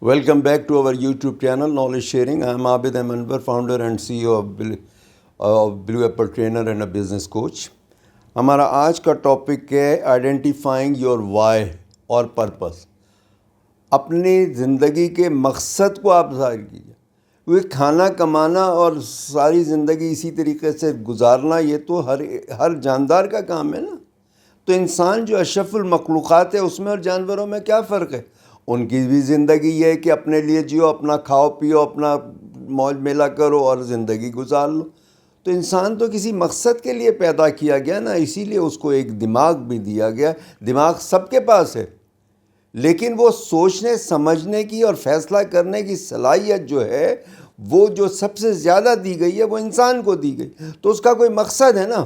Welcome back to our YouTube channel, Knowledge Sharing. I am Abid Anwar, founder and CEO of Blue Apple Trainer and a business coach. ہمارا آج کا topic ہے identifying your Y اور purpose. اپنی زندگی کے مقصد کو آپ ظاہر کیجیے. وہ کھانا کمانا اور ساری زندگی اسی طریقے سے گزارنا یہ تو ہر جاندار کا کام ہے نا. تو انسان جو اشرف المخلوقات ہے اس میں اور جانوروں میں کیا فرق ہے؟ ان کی بھی زندگی یہ ہے کہ اپنے لیے جیو، اپنا کھاؤ پیو، اپنا موج میلہ کرو اور زندگی گزار لو. تو انسان تو کسی مقصد کے لیے پیدا کیا گیا نا، اسی لیے اس کو ایک دماغ بھی دیا گیا. دماغ سب کے پاس ہے، لیکن وہ سوچنے سمجھنے کی اور فیصلہ کرنے کی صلاحیت جو ہے وہ جو سب سے زیادہ دی گئی ہے وہ انسان کو دی گئی. تو اس کا کوئی مقصد ہے نا؟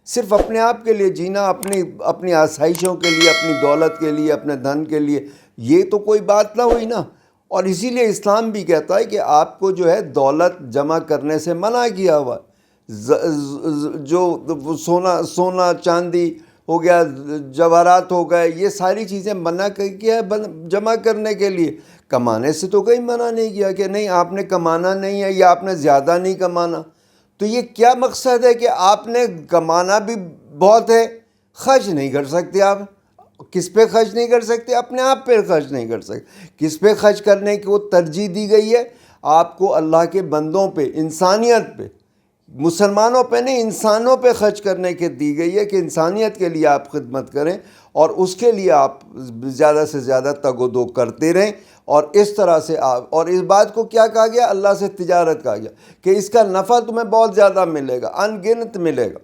صرف اپنے آپ کے لیے جینا، اپنی آسائشوں کے لیے، اپنی دولت کے لیے، اپنے دھن کے لیے، یہ تو کوئی بات نہ ہوئی نا. اور اسی لیے اسلام بھی کہتا ہے کہ آپ کو جو ہے دولت جمع کرنے سے منع کیا ہوا. جو سونا چاندی ہو گیا، جواہرات ہو گئے، یہ ساری چیزیں منع کیا ہے جمع کرنے کے لیے. کمانے سے تو کوئی منع نہیں کیا کہ نہیں آپ نے کمانا نہیں ہے یا آپ نے زیادہ نہیں کمانا. تو یہ کیا مقصد ہے کہ آپ نے کمانا بھی بہت ہے، خرچ نہیں کر سکتے. آپ کس پہ خرچ نہیں کر سکتے؟ اپنے آپ پہ خرچ نہیں کر سکتے. کس پہ خرچ کرنے کو ترجیح دی گئی ہے؟ آپ کو اللہ کے بندوں پہ، انسانیت پہ، مسلمانوں پہ نہیں، انسانوں پہ خرچ کرنے کے دی گئی ہے کہ انسانیت کے لیے آپ خدمت کریں اور اس کے لیے آپ زیادہ سے زیادہ تگ و دو کرتے رہیں. اور اس طرح سے اور اس بات کو کیا کہا گیا؟ اللہ سے تجارت کہا گیا کہ اس کا نفع تمہیں بہت زیادہ ملے گا، ان گنت ملے گا.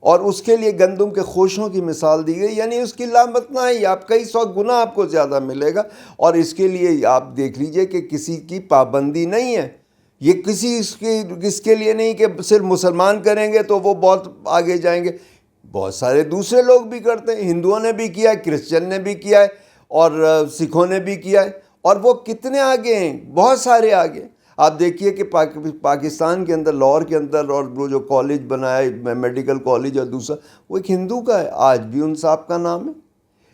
اور اس کے لیے گندم کے خوشوں کی مثال دی گئی، یعنی اس کی لامت نہ ہی، آپ کئی 100 گنا آپ کو زیادہ ملے گا. اور اس کے لیے آپ دیکھ لیجئے کہ کسی کی پابندی نہیں ہے. یہ اس کے لیے نہیں کہ صرف مسلمان کریں گے تو وہ بہت آگے جائیں گے. بہت سارے دوسرے لوگ بھی کرتے ہیں. ہندوؤں نے بھی کیا ہے، کرسچن نے بھی کیا ہے، اور سکھوں نے بھی کیا ہے. اور وہ کتنے آگے ہیں، بہت سارے آگے. آپ دیکھیے کہ پاکستان کے اندر، لاہور کے اندر، اور وہ جو کالج بنا ہے میڈیکل کالج اور دوسرا، وہ ایک ہندو کا ہے، آج بھی ان صاحب کا نام ہے.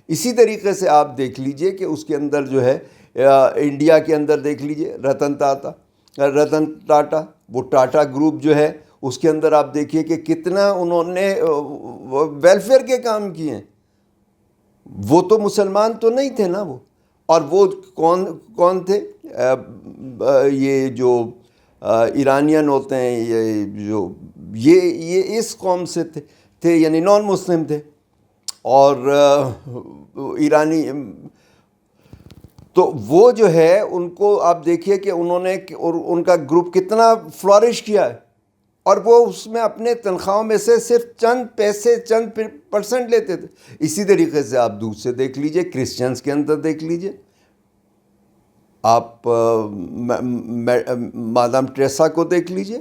اسی طریقے سے آپ دیکھ لیجئے کہ اس کے اندر جو ہے انڈیا کے اندر دیکھ لیجئے رتن ٹاٹا، وہ ٹاٹا گروپ جو ہے اس کے اندر آپ دیکھیے کہ کتنا انہوں نے ویلفیئر کے کام کیے ہیں. وہ تو مسلمان تو نہیں تھے نا وہ. اور وہ کون تھے؟ یہ جو ایرانین ہوتے ہیں، یہ اس قوم سے تھے، یعنی نان مسلم تھے. اور ایرانی، تو وہ جو ہے ان کو آپ دیکھیے کہ انہوں نے ان کا گروپ کتنا فلورش کیا ہے. اور وہ اس میں اپنے تنخواہوں میں سے صرف چند پیسے، چند پرسنٹ لیتے تھے. اسی طریقے سے آپ دوسرے دیکھ لیجئے، کرسچنز کے اندر دیکھ لیجئے. آپ مادام ٹریسا کو دیکھ لیجئے.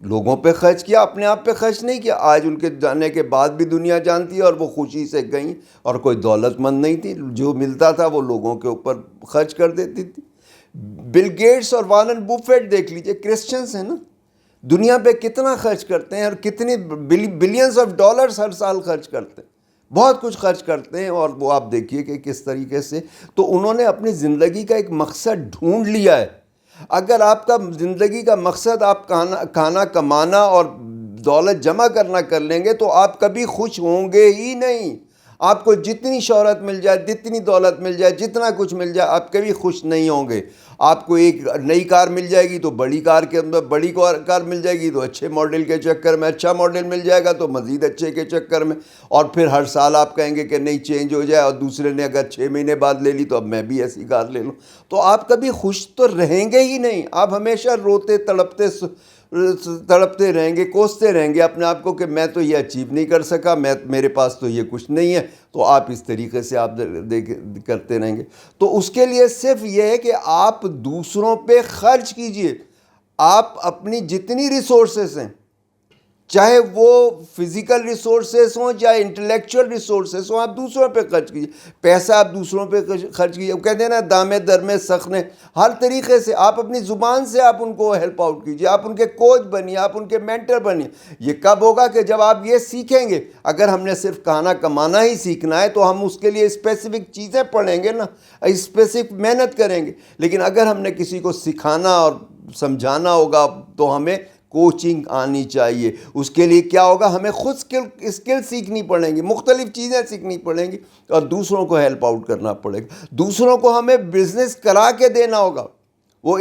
لوگوں پہ خرچ کیا، اپنے آپ پہ خرچ نہیں کیا. آج ان کے جانے کے بعد بھی دنیا جانتی ہے اور وہ خوشی سے گئیں، اور کوئی دولت مند نہیں تھی. جو ملتا تھا وہ لوگوں کے اوپر خرچ کر دیتی تھی. بل گیٹس اور وارن بفیٹ دیکھ لیجئے، کرسچنز ہیں نا. دنیا پہ کتنا خرچ کرتے ہیں اور کتنے بلینز آف ڈالرز ہر سال خرچ کرتے ہیں، بہت کچھ خرچ کرتے ہیں. اور وہ آپ دیکھیے کہ کس طریقے سے، تو انہوں نے اپنی زندگی کا ایک مقصد ڈھونڈ لیا ہے. اگر آپ کا زندگی کا مقصد آپ کھانا کمانا اور دولت جمع کرنا کر لیں گے تو آپ کبھی خوش ہوں گے ہی نہیں. آپ کو جتنی شہرت مل جائے، جتنی دولت مل جائے، جتنا کچھ مل جائے، آپ کبھی خوش نہیں ہوں گے. آپ کو ایک نئی کار مل جائے گی تو بڑی کار کے اندر بڑی کار مل جائے گی تو اچھے ماڈل کے چکر میں، اچھا ماڈل مل جائے گا تو مزید اچھے کے چکر میں. اور پھر ہر سال آپ کہیں گے کہ نہیں چینج ہو جائے، اور دوسرے نے اگر 6 مہینے بعد لے لی تو اب میں بھی ایسی کار لے لوں. تو آپ کبھی خوش تو رہیں گے ہی نہیں. آپ ہمیشہ روتے تڑپتے رہیں گے، کوستے رہیں گے اپنے آپ کو کہ میں تو یہ اچیو نہیں کر سکا، میرے پاس تو یہ کچھ نہیں ہے. تو آپ اس طریقے سے آپ کرتے رہیں گے. تو اس کے لیے صرف یہ ہے کہ آپ دوسروں پہ خرچ کیجئے. آپ اپنی جتنی ریسورسز ہیں، چاہے وہ فزیکل ریسورسز ہوں چاہے انٹلیکچوئل ریسورسز ہوں، آپ دوسروں پہ خرچ کیجیے، پیسہ آپ دوسروں پہ خرچ کیجیے. وہ کہتے ہیں نا دامے درمے سخنے، ہر طریقے سے آپ اپنی زبان سے آپ ان کو ہیلپ آؤٹ کیجیے، آپ ان کے کوچ بنیے، آپ ان کے مینٹر بنیے. یہ کب ہوگا کہ جب آپ یہ سیکھیں گے. اگر ہم نے صرف کھانا کمانا ہی سیکھنا ہے تو ہم اس کے لیے اسپیسیفک چیزیں پڑھیں گے نا، اسپیسیفک محنت کریں گے. لیکن اگر ہم نے کسی کو سکھانا اور سمجھانا ہوگا تو ہمیں کوچنگ آنی چاہیے. اس کے لیے کیا ہوگا، ہمیں خود اسکل سیکھنی پڑیں گی، مختلف چیزیں سیکھنی پڑیں گی اور دوسروں کو ہیلپ آؤٹ کرنا پڑے گا. دوسروں کو ہمیں بزنس کرا کے دینا ہوگا. وہ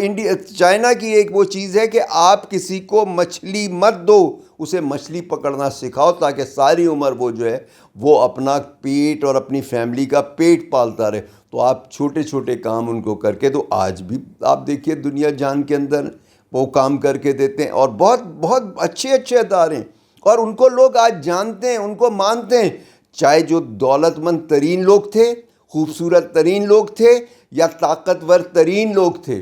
چائنا کی ایک وہ چیز ہے کہ آپ کسی کو مچھلی مت دو، اسے مچھلی پکڑنا سکھاؤ تاکہ ساری عمر وہ جو ہے وہ اپنا پیٹ اور اپنی فیملی کا پیٹ پالتا رہے. تو آپ چھوٹے چھوٹے کام ان کو کر کے دو. آج بھی آپ دیکھیے دنیا جان کے اندر وہ کام کر کے دیتے ہیں اور بہت بہت اچھے اچھے ادارے ہیں اور ان کو لوگ آج جانتے ہیں، ان کو مانتے ہیں. چاہے جو دولت مند ترین لوگ تھے، خوبصورت ترین لوگ تھے یا طاقتور ترین لوگ تھے،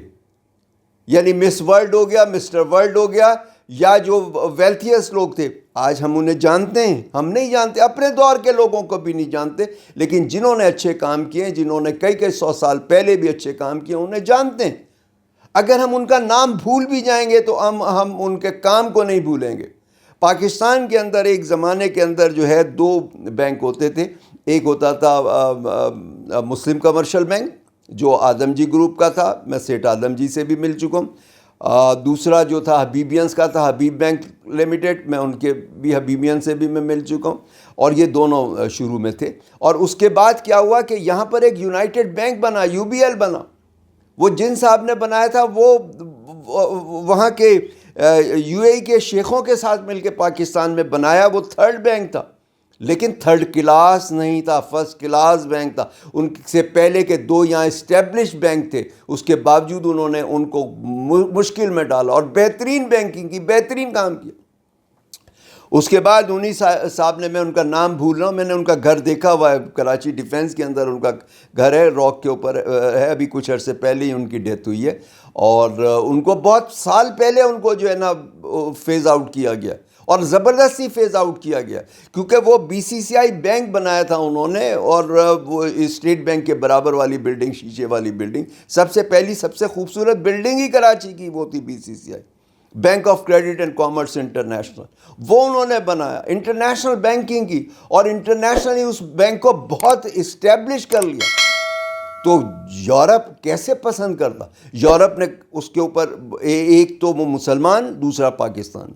یعنی مس ورلڈ ہو گیا، مسٹر ورلڈ ہو گیا، یا جو ویلتھیسٹ لوگ تھے، آج ہم انہیں جانتے ہیں. ہم نہیں جانتے، اپنے دور کے لوگوں کو بھی نہیں جانتے، لیکن جنہوں نے اچھے کام کیے، جنہوں نے کئی 100 سال پہلے بھی اچھے کام کیے، انہیں جانتے ہیں. اگر ہم ان کا نام بھول بھی جائیں گے تو ہم ان کے کام کو نہیں بھولیں گے. پاکستان کے اندر ایک زمانے کے اندر جو ہے 2 بینک ہوتے تھے. ایک ہوتا تھا مسلم کمرشل بینک جو آدم جی گروپ کا تھا، میں سیٹھ آدم جی سے بھی مل چکا ہوں. دوسرا جو تھا حبیبینس کا تھا، حبیب بینک لمیٹڈ، میں ان کے بھی حبیبین سے بھی میں مل چکا ہوں. اور یہ دونوں شروع میں تھے. اور اس کے بعد کیا ہوا کہ یہاں پر ایک یونائٹڈ بینک بنا، UBL بنا. وہ جن صاحب نے بنایا تھا وہ وہاں کے UAE کے شیخوں کے ساتھ مل کے پاکستان میں بنایا. وہ 3rd بینک تھا، لیکن 3rd کلاس نہیں تھا، 1st کلاس بینک تھا. ان سے پہلے کے 2 یہاں اسٹیبلش بینک تھے، اس کے باوجود انہوں نے ان کو مشکل میں ڈالا اور بہترین بینکنگ کی، بہترین کام کیا. اس کے بعد انہی صاحب نے، میں ان کا نام بھول رہا ہوں، میں نے ان کا گھر دیکھا ہوا ہے کراچی ڈیفینس کے اندر. ان کا گھر ہے، راک کے اوپر ہے. ابھی کچھ عرصے پہلے ہی ان کی ڈیتھ ہوئی ہے اور ان کو بہت سال پہلے ان کو جو ہے نا فیز آؤٹ کیا گیا اور زبردستی فیز آؤٹ کیا گیا، کیونکہ وہ BCCI بینک بنایا تھا انہوں نے. اور وہ اسٹیٹ بینک کے برابر والی بلڈنگ، شیشے والی بلڈنگ، سب سے پہلی سب سے خوبصورت بلڈنگ ہی کراچی کی وہ تھی BCCI، bank of credit and commerce international. وہ انہوں نے بنایا، انٹرنیشنل بینکنگ کی، اور انٹرنیشنلی اس بینک کو بہت اسٹیبلش کر لیا. تو یورپ کیسے پسند کرتا؟ یورپ نے اس کے اوپر ایک تو وہ مسلمان، دوسرا پاکستان،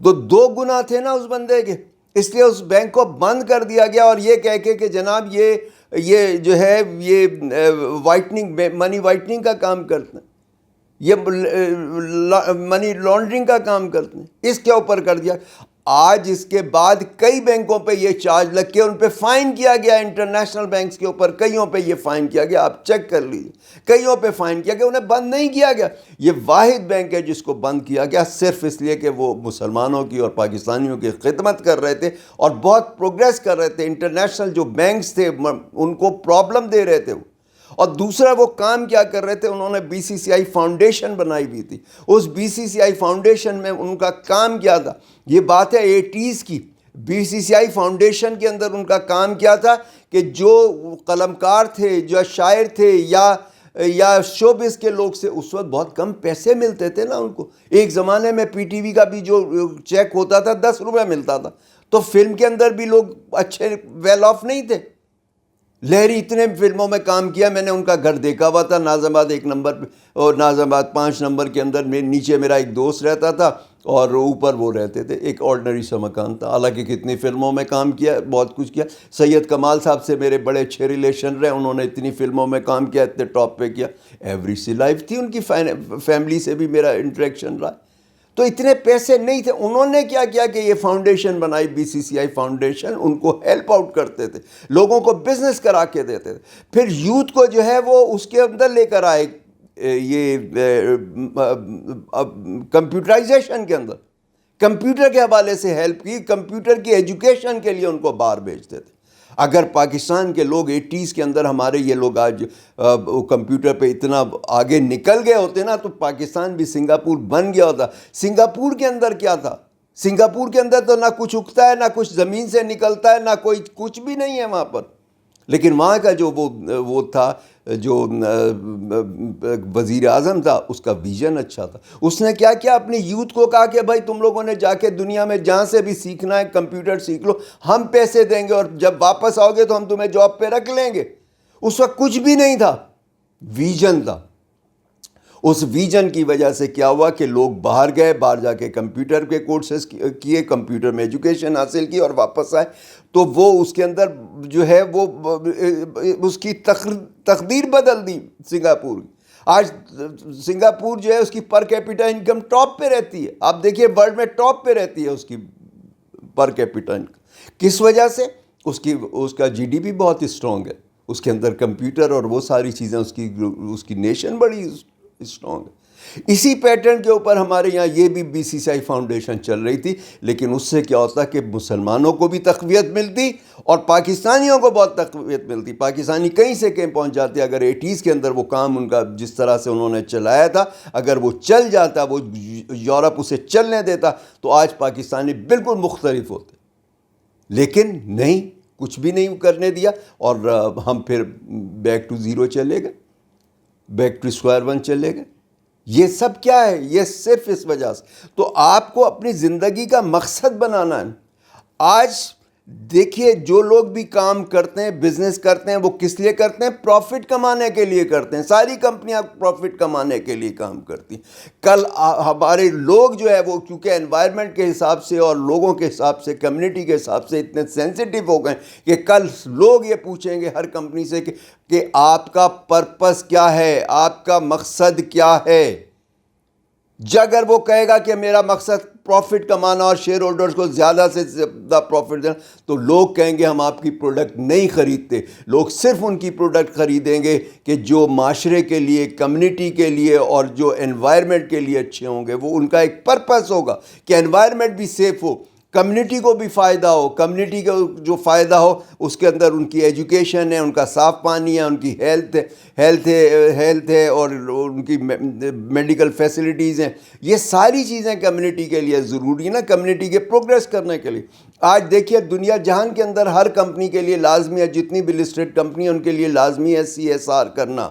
تو 2 گناہ تھے نا اس بندے کے. اس لیے اس بینک کو بند کر دیا گیا اور یہ کہہ کے کہ جناب یہ جو ہے یہ وائٹننگ، منی وائٹننگ کا کام کرتے ہیں، یہ منی لانڈرنگ کا کام کرتے ہیں، اس کے اوپر کر دیا. آج اس کے بعد کئی بینکوں پہ یہ چارج لگ کے ان پہ فائن کیا گیا. انٹرنیشنل بینکس کے اوپر کئیوں پہ یہ فائن کیا گیا، آپ چیک کر لیجیے. کئیوں پہ فائن کیا گیا، انہیں بند نہیں کیا گیا. یہ واحد بینک ہے جس کو بند کیا گیا صرف اس لیے کہ وہ مسلمانوں کی اور پاکستانیوں کی خدمت کر رہے تھے اور بہت پروگریس کر رہے تھے. انٹرنیشنل جو بینکس تھے ان کو پرابلم دے رہے تھے وہ. اور دوسرا وہ کام کیا کر رہے تھے، انہوں نے BCCI فاؤنڈیشن بنائی ہوئی تھی. اس BCCI فاؤنڈیشن میں ان کا کام کیا تھا، یہ بات ہے 80s کی. BCCI فاؤنڈیشن کے اندر ان کا کام کیا تھا کہ جو قلمکار تھے، جو شاعر تھے یا شوبز کے لوگ سے، اس وقت بہت کم پیسے ملتے تھے نا ان کو. ایک زمانے میں PTV کا بھی جو چیک ہوتا تھا 10 روپے ملتا تھا. تو فلم کے اندر بھی لوگ اچھے ویل آف نہیں تھے. لہری اتنے فلموں میں کام کیا، میں نے ان کا گھر دیکھا ہوا تھا ناظم آباد 1 نمبر پہ، اور ناظم آباد 5 نمبر کے اندر نیچے میرا ایک دوست رہتا تھا اور اوپر وہ رہتے تھے. ایک آرڈنری سا مکان تھا. حالانکہ کتنی فلموں میں کام کیا، بہت کچھ کیا. سید کمال صاحب سے میرے بڑے اچھے ریلیشن رہے، انہوں نے اتنی فلموں میں کام کیا، اتنے ٹاپ پہ کیا. ایوری سی لائف تھی ان کی، فیملی سے بھی میرا انٹریکشن رہا. تو اتنے پیسے نہیں تھے. انہوں نے کیا کیا کہ یہ فاؤنڈیشن بنائی، BCCI فاؤنڈیشن. ان کو ہیلپ آؤٹ کرتے تھے، لوگوں کو بزنس کرا کے دیتے تھے. پھر یوتھ کو جو ہے وہ اس کے اندر لے کر آئے، یہ کمپیوٹرائزیشن کے اندر کمپیوٹر کے حوالے سے ہیلپ کی. کمپیوٹر کی ایجوکیشن کے لیے ان کو باہر بھیجتے تھے. اگر پاکستان کے لوگ 80s کے اندر، ہمارے یہ لوگ آج کمپیوٹر پہ اتنا آگے نکل گئے ہوتے نا، تو پاکستان بھی سنگاپور بن گیا ہوتا. سنگاپور کے اندر کیا تھا، سنگاپور کے اندر تو نہ کچھ اگتا ہے، نہ کچھ زمین سے نکلتا ہے، نہ کوئی کچھ بھی نہیں ہے وہاں پر، لیکن وہاں کا جو وہ تھا، جو وزیر اعظم تھا، اس کا ویژن اچھا تھا. اس نے کیا کیا، اپنی یوتھ کو کہا کہ بھائی تم لوگوں نے جا کے دنیا میں جہاں سے بھی سیکھنا ہے کمپیوٹر سیکھ لو، ہم پیسے دیں گے اور جب واپس آؤ گے تو ہم تمہیں جاب پہ رکھ لیں گے. اس وقت کچھ بھی نہیں تھا، ویژن تھا. اس ویژن کی وجہ سے کیا ہوا کہ لوگ باہر گئے، باہر جا کے کمپیوٹر کے کورسز کیے، کمپیوٹر میں ایجوکیشن حاصل کی اور واپس آئے. تو وہ اس کے اندر جو ہے وہ اس کی تقدیر بدل دی سنگاپور. آج سنگاپور جو ہے اس کی پر کیپیٹا انکم ٹاپ پہ رہتی ہے. آپ دیکھیے ورلڈ میں ٹاپ پہ رہتی ہے اس کی پر کیپیٹا انکم. کس وجہ سے؟ اس کا جی ڈی پی بہت اسٹرانگ ہے، اس کے اندر کمپیوٹر اور وہ ساری چیزیں، اس کی نیشن بڑی اسٹرانگ ہے. اسی پیٹرن کے اوپر ہمارے یہاں یہ بھی بی سی سی آئی فاؤنڈیشن چل رہی تھی، لیکن اس سے کیا ہوتا کہ مسلمانوں کو بھی تقویت ملتی اور پاکستانیوں کو بہت تقویت ملتی. پاکستانی کہیں سے کہیں پہنچ جاتے. اگر 80s کے اندر وہ کام ان کا جس طرح سے انہوں نے چلایا تھا، اگر وہ چل جاتا، وہ یورپ اسے چلنے دیتا، تو آج پاکستانی بالکل مختلف ہوتے. لیکن نہیں، کچھ بھی نہیں کرنے دیا، اور ہم پھر بیک ٹو زیرو چلے گئے، بیک ٹو اسکوائر ون چلے گئے. یہ سب کیا ہے؟ یہ صرف اس وجہ سے. تو آپ کو اپنی زندگی کا مقصد بنانا ہے. آج دیکھیے جو لوگ بھی کام کرتے ہیں، بزنس کرتے ہیں، وہ کس لیے کرتے ہیں؟ پروفٹ کمانے کے لیے کرتے ہیں. ساری کمپنیاں پروفٹ کمانے کے لیے کام کرتی ہیں. کل ہمارے لوگ جو ہے وہ کیونکہ انوائرمنٹ کے حساب سے اور لوگوں کے حساب سے، کمیونٹی کے حساب سے اتنے سینسیٹیو ہو گئے کہ کل لوگ یہ پوچھیں گے ہر کمپنی سے کہ آپ کا پرپس کیا ہے، آپ کا مقصد کیا ہے. اگر وہ کہے گا کہ میرا مقصد پروفٹ کمانا اور شیئر ہولڈرز کو زیادہ سے زیادہ پروفٹ دینا، تو لوگ کہیں گے ہم آپ کی پروڈکٹ نہیں خریدتے. لوگ صرف ان کی پروڈکٹ خریدیں گے کہ جو معاشرے کے لیے، کمیونٹی کے لیے اور جو انوائرمنٹ کے لیے اچھے ہوں گے. وہ ان کا ایک پرپس ہوگا کہ انوائرمنٹ بھی سیف ہو، کمیونٹی کو بھی فائدہ ہو. کمیونٹی کو جو فائدہ ہو اس کے اندر ان کی ایجوکیشن ہے، ان کا صاف پانی ہے، ان کی ہیلتھ ہے اور ان کی میڈیکل فیسلٹیز ہیں. یہ ساری چیزیں کمیونٹی کے لیے ضروری ہے نا، کمیونٹی کے پروگریس کرنے کے لیے. آج دیکھیے دنیا جہان کے اندر ہر کمپنی کے لیے لازمی ہے، جتنی بھی لسٹڈ کمپنی ہیں ان کے لیے لازمی ہے CSR کرنا،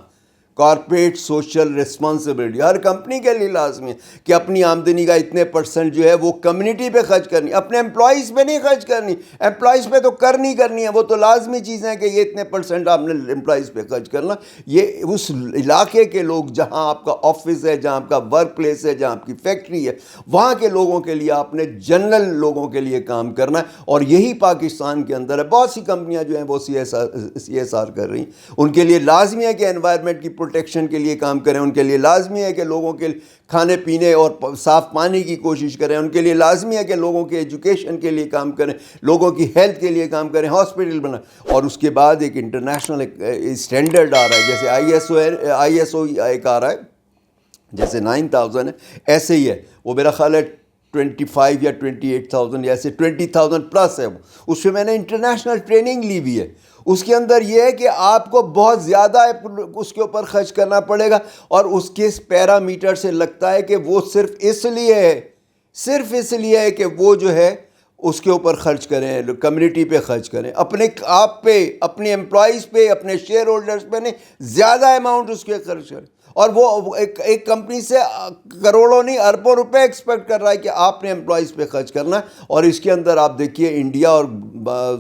کارپوریٹ سوشل ریسپانسبلٹی. ہر کمپنی کے لیے لازمی ہے کہ اپنی آمدنی کا اتنے % جو ہے وہ کمیونٹی پہ خرچ کرنی، اپنے امپلائیز پہ نہیں خرچ کرنی. امپلائیز پہ تو کرنی ہے، وہ تو لازمی چیزیں ہیں کہ یہ اتنے % آپ نے امپلائیز پہ خرچ کرنا. یہ اس علاقے کے لوگ، جہاں آپ کا آفس ہے، جہاں آپ کا ورک پلیس ہے، جہاں آپ کی فیکٹری ہے، وہاں کے لوگوں کے لیے آپ نے جنرل لوگوں کے لیے کام کرنا ہے. اور یہی پاکستان کے اندر ہے. بہت سی کمپنیاں جو ہیں وہ CSR کر رہی ہیں. ان کے لیے لازمی ہے کہ انوائرمنٹ کی پروٹیکشن کے لیے کام کریں. ان کے لیے لازمی ہے کہ لوگوں کے کھانے پینے اور صاف پانی کی کوشش کریں. ان کے لیے لازمی ہے کہ لوگوں کے ایجوکیشن کے لیے کام کریں، لوگوں کی ہیلتھ کے لیے کام کریں، ہاسپٹل بنائیں. اور اس کے بعد ایک انٹرنیشنل اسٹینڈرڈ آ رہا ہے، جیسے ISO ایک آ رہا ہے، جیسے 9000 ہے، ایسے ہی ہے. وہ میرا خیال ہے 25 یا 28,000 یا ایسے 20,000 پلس ہے. اس میں نے انٹرنیشنل ٹریننگ لی ہوئی ہے. اس کے اندر یہ ہے کہ آپ کو بہت زیادہ اس کے اوپر خرچ کرنا پڑے گا، اور اس کے پیرامیٹر سے لگتا ہے کہ وہ صرف اس لیے ہے کہ وہ جو ہے اس کے اوپر خرچ کریں، کمیونٹی پہ خرچ کریں، اپنے آپ پہ، اپنے امپلائیز پہ، اپنے شیئر ہولڈرز پہ نہیں، زیادہ اماؤنٹ اس کے خرچ کریں. اور وہ ایک کمپنی سے کروڑوں نہیں اربوں روپے ایکسپیکٹ کر رہا ہے کہ آپ نے امپلائیز پہ خرچ کرنا ہے. اور اس کے اندر آپ دیکھیے انڈیا اور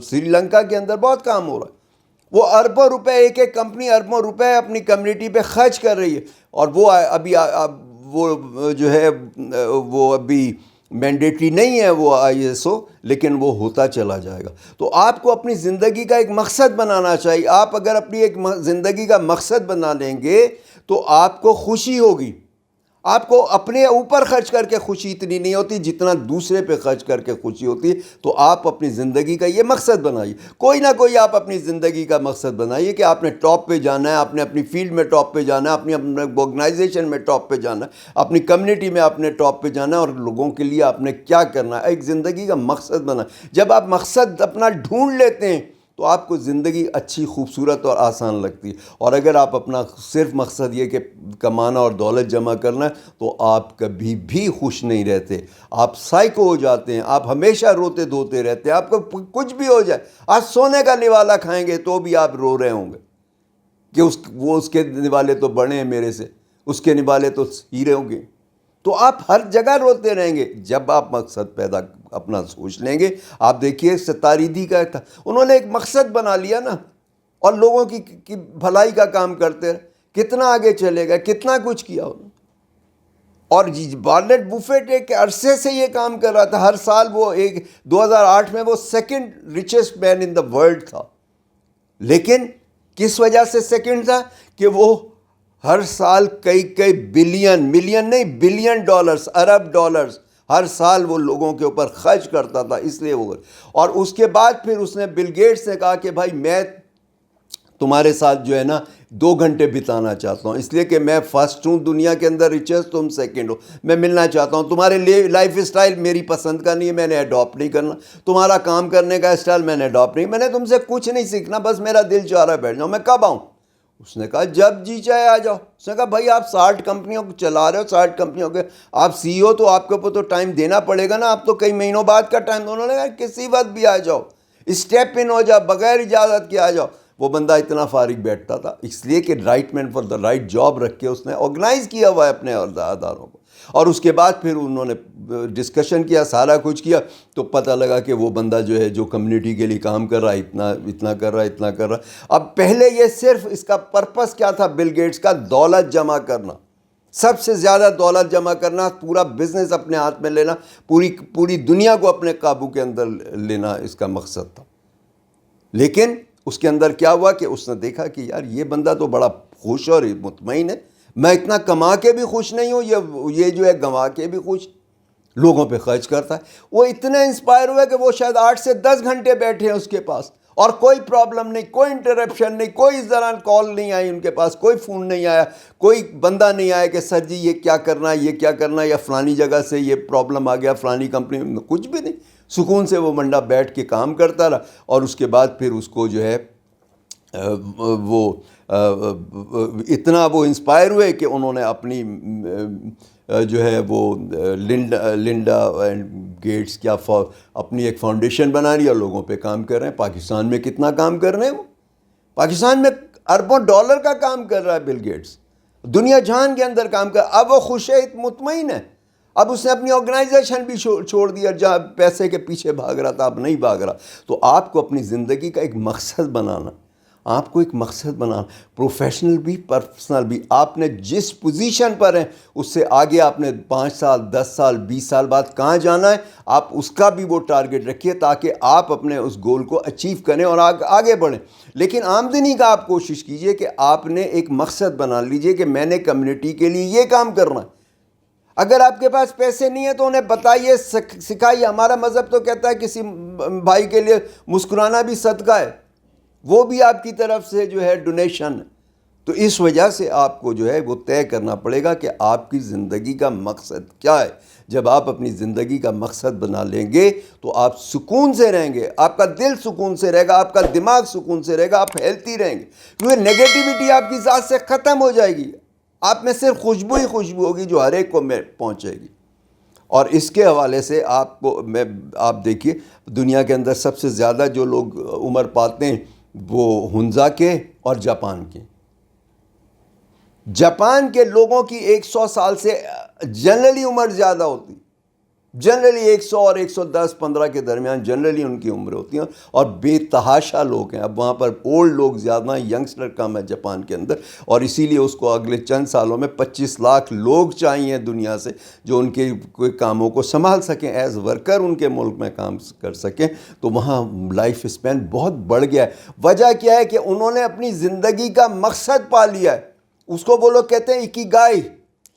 سری لنکا کے اندر بہت کام ہو رہا ہے. وہ اربوں روپے، ایک کمپنی اربوں روپے اپنی کمیونٹی پہ خرچ کر رہی ہے. اور وہ ابھی وہ جو ہے وہ ابھی مینڈیٹری نہیں ہے وہ ISO، لیکن وہ ہوتا چلا جائے گا. تو آپ کو اپنی زندگی کا ایک مقصد بنانا چاہیے. آپ اگر اپنی ایک زندگی کا مقصد بنا لیں گے تو آپ کو خوشی ہوگی. آپ کو اپنے اوپر خرچ کر کے خوشی اتنی نہیں ہوتی جتنا دوسرے پہ خرچ کر کے خوشی ہوتی ہے. تو آپ اپنی زندگی کا یہ مقصد بنائیے، کوئی نہ کوئی آپ اپنی زندگی کا مقصد بنائیے کہ آپ نے ٹاپ پہ جانا ہے، آپ نے اپنی فیلڈ میں ٹاپ پہ جانا ہے، اپنی آرگنائزیشن میں ٹاپ پہ جانا ہے، اپنی کمیونٹی میں آپ نے ٹاپ پہ جانا ہے، اور لوگوں کے لیے آپ نے کیا کرنا ہے. ایک زندگی کا مقصد بنا. جب آپ مقصد اپنا ڈھونڈ لیتے ہیں تو آپ کو زندگی اچھی خوبصورت اور آسان لگتی ہے. اور اگر آپ اپنا صرف مقصد یہ کہ کمانا اور دولت جمع کرنا ہے تو آپ کبھی بھی خوش نہیں رہتے. آپ سائیکو ہو جاتے ہیں, آپ ہمیشہ روتے دھوتے رہتے ہیں. آپ کو کچھ بھی ہو جائے, آج سونے کا نوالا کھائیں گے تو بھی آپ رو رہے ہوں گے کہ اس کے نوالے تو بڑے ہیں میرے سے, اس کے نوالے تو ہیرے ہوں گے. تو آپ ہر جگہ روتے رہیں گے. جب آپ مقصد پیدا اپنا سوچ لیں گے, آپ دیکھیے ستاریدی کا تھا, انہوں نے ایک مقصد بنا لیا نا, اور لوگوں کی بھلائی کا کام کرتے رہے, کتنا آگے چلے گئے, کتنا کچھ کیا انہوں نے. اور وارن بفیٹ ایک عرصے سے یہ کام کر رہا تھا. ہر سال وہ 2008 میں وہ second richest man in the world تھا. لیکن کس وجہ سے سیکنڈ تھا؟ کہ وہ ہر سال کئی ملین نہیں بلین ڈالرز, ارب ڈالرز ہر سال وہ لوگوں کے اوپر خرچ کرتا تھا. اس لیے وہ, اور اس کے بعد پھر اس نے بل گیٹس نے کہا کہ بھائی میں تمہارے ساتھ جو ہے نا 2 گھنٹے بتانا چاہتا ہوں, اس لیے کہ میں فرسٹ ہوں دنیا کے اندر ریچسٹ, تم سیکنڈ ہو. میں ملنا چاہتا ہوں. تمہارے لائف اسٹائل میری پسند کا نہیں ہے, میں نے اڈاپٹ نہیں کرنا. تمہارا کام کرنے کا اسٹائل میں نے اڈاپٹ نہیں, میں نے تم سے کچھ نہیں سیکھنا, بس میرا دل چاہ رہا ہے بیٹھ جاؤں. میں کب آؤں؟ اس نے کہا جب جی چاہے آ جاؤ. اس نے کہا بھائی آپ 60 کمپنیوں کو چلا رہے ہو, 60 کمپنیوں کے آپ سی او, تو آپ کے اوپر تو ٹائم دینا پڑے گا نا, آپ تو کئی مہینوں بعد کا ٹائم. انہوں نے کہا کسی وقت بھی آ جاؤ, اسٹیپ ان ہو جاؤ, بغیر اجازت کے آ جاؤ. وہ بندہ اتنا فارغ بیٹھتا تھا, اس لیے کہ right man for the right job رکھ کے اس نے آرگنائز کیا ہوا ہے اپنے اداروں کو. اور اس کے بعد پھر انہوں نے ڈسکشن کیا, سارا کچھ کیا, تو پتہ لگا کہ وہ بندہ جو ہے جو کمیونٹی کے لیے کام کر رہا ہے اتنا کر رہا ہے. اب پہلے یہ صرف اس کا پرپس کیا تھا بل گیٹس کا؟ دولت جمع کرنا, سب سے زیادہ دولت جمع کرنا, پورا بزنس اپنے ہاتھ میں لینا, پوری دنیا کو اپنے قابو کے اندر لینا اس کا مقصد تھا. لیکن اس کے اندر کیا ہوا کہ اس نے دیکھا کہ یار یہ بندہ تو بڑا خوش اور مطمئن ہے, میں اتنا کما کے بھی خوش نہیں ہوں, یہ جو ہے گنوا کے بھی خوش, لوگوں پہ خرچ کرتا ہے. وہ اتنے انسپائر ہوئے کہ وہ شاید 8 سے 10 گھنٹے بیٹھے ہیں اس کے پاس, اور کوئی پرابلم نہیں, کوئی انٹرپشن نہیں, کوئی ذرا کال نہیں آئی ان کے پاس, کوئی فون نہیں آیا, کوئی بندہ نہیں آیا کہ سر جی یہ کیا کرنا ہے, یہ کیا کرنا ہے, یا فلانی جگہ سے یہ پرابلم آ گیا, فلانی کمپنی میں, کچھ بھی نہیں. سکون سے وہ بندہ بیٹھ کے کام کرتا رہا. اور اس کے بعد پھر اس کو جو ہے وہ اتنا وہ انسپائر ہوئے کہ انہوں نے اپنی جو ہے وہ لنڈا اینڈ گیٹس کیا اپنی ایک فاؤنڈیشن بنا لی اور لوگوں پہ کام کر رہے ہیں. پاکستان میں کتنا کام کر رہے ہیں, وہ پاکستان میں اربوں ڈالر کا کام کر رہا ہے بل گیٹس, دنیا جہان کے اندر کام کر. اب وہ خوش ہے, مطمئن ہے. اب اس نے اپنی آرگنائزیشن بھی چھوڑ دیا, جہاں پیسے کے پیچھے بھاگ رہا تھا اب نہیں بھاگ رہا. تو آپ کو اپنی زندگی کا ایک مقصد بنانا, آپ کو ایک مقصد بنانا, پروفیشنل بھی پرسنل بھی. آپ نے جس پوزیشن پر ہیں اس سے آگے آپ نے 5 سال 10 سال 20 سال بعد کہاں جانا ہے, آپ اس کا بھی وہ ٹارگٹ رکھیے تاکہ آپ اپنے اس گول کو اچیو کریں اور آگے بڑھیں. لیکن آمدنی کا آپ کوشش کیجئے کہ آپ نے ایک مقصد بنا لیجئے کہ میں نے کمیونٹی کے لیے یہ کام کرنا ہے. اگر آپ کے پاس پیسے نہیں ہیں تو انہیں بتائیے, سکھائیے. ہمارا مذہب تو کہتا ہے کسی بھائی کے لیے مسکرانا بھی صدقہ ہے, وہ بھی آپ کی طرف سے جو ہے ڈونیشن. تو اس وجہ سے آپ کو جو ہے وہ طے کرنا پڑے گا کہ آپ کی زندگی کا مقصد کیا ہے. جب آپ اپنی زندگی کا مقصد بنا لیں گے تو آپ سکون سے رہیں گے, آپ کا دل سکون سے رہے گا, آپ کا دماغ سکون سے رہے گا, آپ ہیلتھی رہیں گے, کیونکہ نیگیٹیوٹی آپ کی ذات سے ختم ہو جائے گی. آپ میں صرف خوشبو ہی خوشبو ہوگی جو ہر ایک کو پہنچے گی. اور اس کے حوالے سے آپ دیکھیے دنیا کے اندر سب سے زیادہ جو لوگ عمر پاتے ہیں وہ ہنزا کے اور جاپان کے. جاپان کے لوگوں کی 100 سال سے جنرلی عمر زیادہ ہوتی, جنرلی 100 اور 110 15 کے درمیان جنرلی ان کی عمر ہوتی ہیں, اور بے تحاشا لوگ ہیں. اب وہاں پر اولڈ لوگ زیادہ ہیں, ینگسٹر کم ہے جاپان کے اندر, اور اسی لیے اس کو اگلے چند سالوں میں 25 لاکھ لوگ چاہیے دنیا سے جو ان کے کوئی کاموں کو سنبھال سکیں, ایز ورکر ان کے ملک میں کام کر سکیں. تو وہاں لائف اسپین بہت بڑھ گیا ہے. وجہ کیا ہے کہ انہوں نے اپنی زندگی کا مقصد پا لیا ہے. اس کو وہ لوگ کہتے ہیں اکیگائی.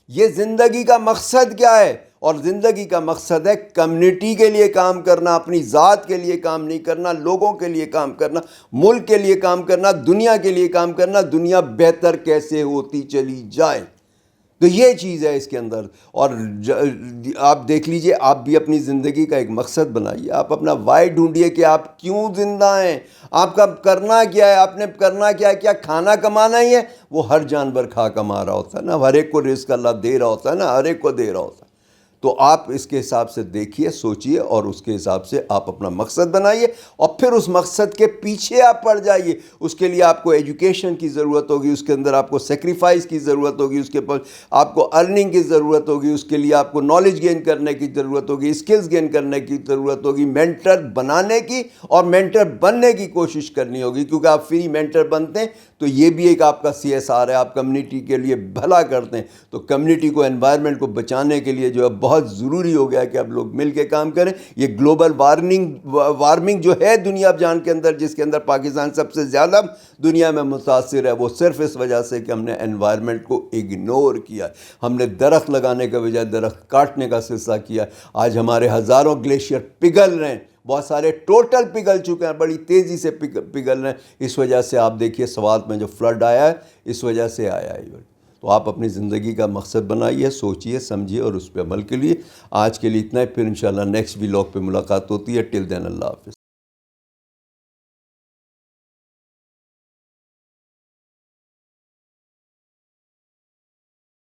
یہ زندگی کا مقصد کیا ہے؟ اور زندگی کا مقصد ہے کمیونٹی کے لیے کام کرنا, اپنی ذات کے لیے کام نہیں کرنا, لوگوں کے لیے کام کرنا, ملک کے لیے کام کرنا, دنیا کے لیے کام کرنا, دنیا بہتر کیسے ہوتی چلی جائے. تو یہ چیز ہے اس کے اندر. اور آپ دیکھ لیجئے، آپ بھی اپنی زندگی کا ایک مقصد بنائیے، آپ اپنا وائی ڈھونڈیے کہ آپ کیوں زندہ ہیں، آپ کا کرنا کیا ہے، آپ نے کرنا کیا ہے. کیا کھانا کمانا ہی ہے؟ وہ ہر جانور کھا کما رہا ہوتا ہے نا، ہر ایک کو رزق اللہ دے رہا ہوتا ہے نا، ہر ایک کو دے رہا ہوتا ہے. تو آپ اس کے حساب سے دیکھیے، سوچیے، اور اس کے حساب سے آپ اپنا مقصد بنائیے، اور پھر اس مقصد کے پیچھے آپ پڑ جائیے. اس کے لیے آپ کو ایجوکیشن کی ضرورت ہوگی، اس کے اندر آپ کو سیکریفائس کی ضرورت ہوگی، اس کے پر آپ کو ارننگ کی ضرورت ہوگی، اس کے لیے آپ کو نالج گین کرنے کی ضرورت ہوگی، اسکلز گین کرنے کی ضرورت ہوگی، مینٹر بنانے کی اور مینٹر بننے کی کوشش کرنی ہوگی. کیونکہ آپ فری مینٹر بنتے ہیں تو یہ بھی ایک آپ کا CSR ہے، آپ کمیونٹی کے لیے بھلا کرتے ہیں. تو کمیونٹی کو، انوائرمنٹ کو بچانے کے لیے جو ہے بہت ضروری ہو گیا کہ اب لوگ مل کے کام کریں. یہ گلوبل وارمنگ جو ہے دنیا جان کے اندر، جس کے اندر پاکستان سب سے زیادہ دنیا میں متاثر ہے، وہ صرف اس وجہ سے کہ ہم نے انوائرمنٹ کو اگنور کیا. ہم نے درخت لگانے کے بجائے درخت کاٹنے کا سلسلہ کیا. آج ہمارے ہزاروں گلیشیئر پگھل رہے ہیں، بہت سارے ٹوٹل پگھل چکے ہیں، بڑی تیزی سے پگھل رہے ہیں. اس وجہ سے آپ دیکھیے سوات میں جو فلڈ آیا ہے، اس وجہ سے آیا ہے. تو آپ اپنی زندگی کا مقصد بنائیے، سوچیے، سمجھیے، اور اس پہ عمل کے لیے. آج کے لیے اتنا ہی، پھر انشاءاللہ نیکسٹ ولاگ پہ ملاقات ہوتی ہے. ٹل دین اللہ حافظ.